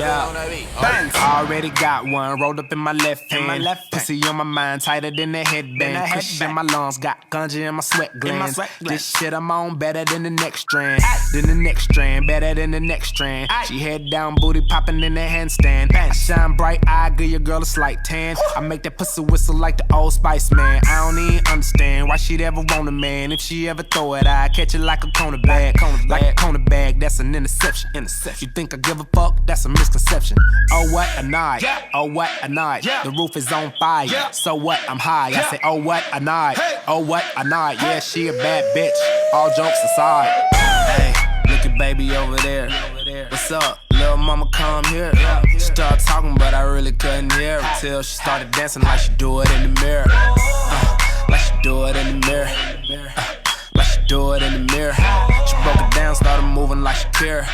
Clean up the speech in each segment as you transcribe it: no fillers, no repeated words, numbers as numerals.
Yeah, bang. Already got one rolled up in my left hand. Pussy on my mind, tighter than the headband. Cushion in my lungs, got ganja in my sweat glands. This shit I'm on better than the next strand. Then the next strand, better than the next strand. She head down, booty popping in the handstand. I shine bright, I give your girl a slight tan. I make that pussy whistle like the Old Spice man. I don't even understand why she'd ever want a man. If she ever throw it, I catch it like a corner bag. Like a corner bag, that's an interception. You think I give a fuck? That's a misconception. Oh what a night, oh what a night. The roof is on fire, so what? I'm high. I say oh what a night, oh what a night. Yeah, she a bad bitch. All jokes aside. Hey, look at baby over there. What's up? Little mama come here. She started talking, but I really couldn't hear her till she started dancing like she do it in the mirror. Like she do it in the mirror. Like she do it in the mirror. She broke it down, started moving like she care.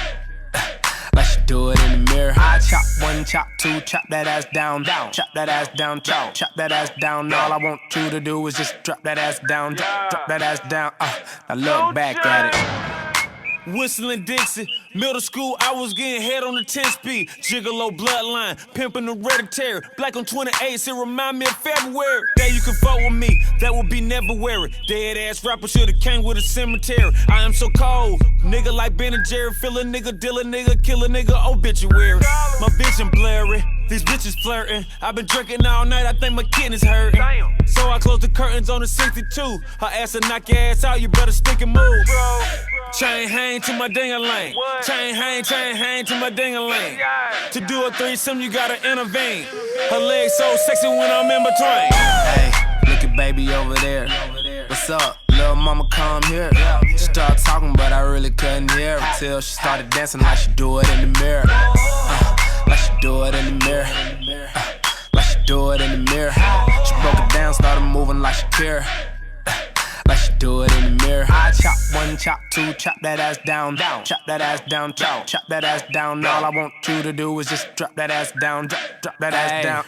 Like she do it in the mirror. I chop one, chop two, chop that ass down, chop that ass down, chop that ass down. All I want you to do is just drop that ass down, drop that ass down. Now look back at it. Whistling Dixie, middle school, I was getting head on the 10-speed. Gigolo bloodline, pimping hereditary. Black on 28, it remind me of February. That you can fuck with me, that would be never weary. Dead ass rapper should've came with a cemetery. I am so cold, nigga like Ben and Jerry. Fill a nigga, deal a nigga, kill a nigga, obituary. My vision blurry, these bitches flirting. I've been drinking all night, I think my kidneys hurting. So I closed the curtains on the 62. Her ass will knock your ass out, you better stick and move. Chain hang to my ding-a-ling. Chain hang to my ding-a-ling. To do a threesome, you gotta intervene. Her legs so sexy when I'm in between. Hey, look at baby over there. What's up? Little mama come here. She started talking, but I really couldn't hear her till she started dancing like she do it in the mirror. Like she do it in the mirror. Like she do it in the mirror. She broke it down, started moving like she care. Like she do it in the mirror. I chop one, chop two, chop that ass down, chop that ass down, chop that ass down. All I want you to do is just drop that ass down, drop that ass down.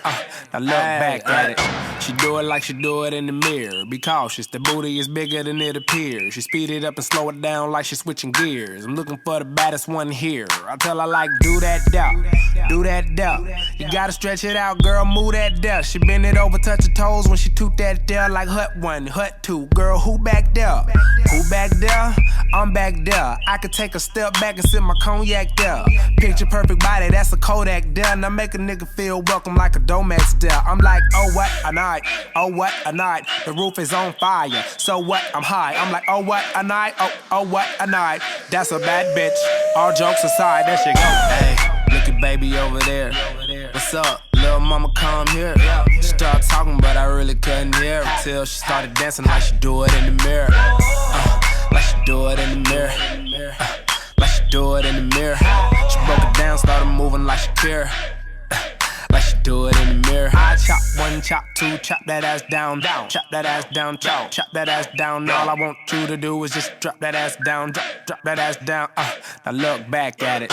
Now look back at it. She do it like she do it in the mirror. Be cautious, the booty is bigger than it appears. She speed it up and slow it down like she's switching gears. I'm looking for the baddest one here. I tell her like, do that down, do that down. You gotta stretch it out, girl, move that down. She bend it over, touch her toes when she toot that down like hut one, hut two. Girl, who back there? Who back there? I'm back there. I could take a step back and sip my cognac there. Picture perfect body, that's a Kodak there. Now make a nigga feel welcome like a Domex there. I'm like, oh what a night, oh what a night. The roof is on fire, so what? I'm high. I'm like, oh what a night, oh what a night. That's a bad bitch. All jokes aside, there she go. Hey, look at baby over there. What's up? Little mama come here. She started talking, but I really couldn't hear her till she started dancing like she do it in the mirror. Like she do it in the mirror. Like she do it in the mirror. She broke it down, started moving like she care. Like she do it in the mirror. I chop one, chop two, chop that ass down, chop that ass down, chop that ass down. All I want you to do is just drop that ass down, drop that ass down. Now look back at it.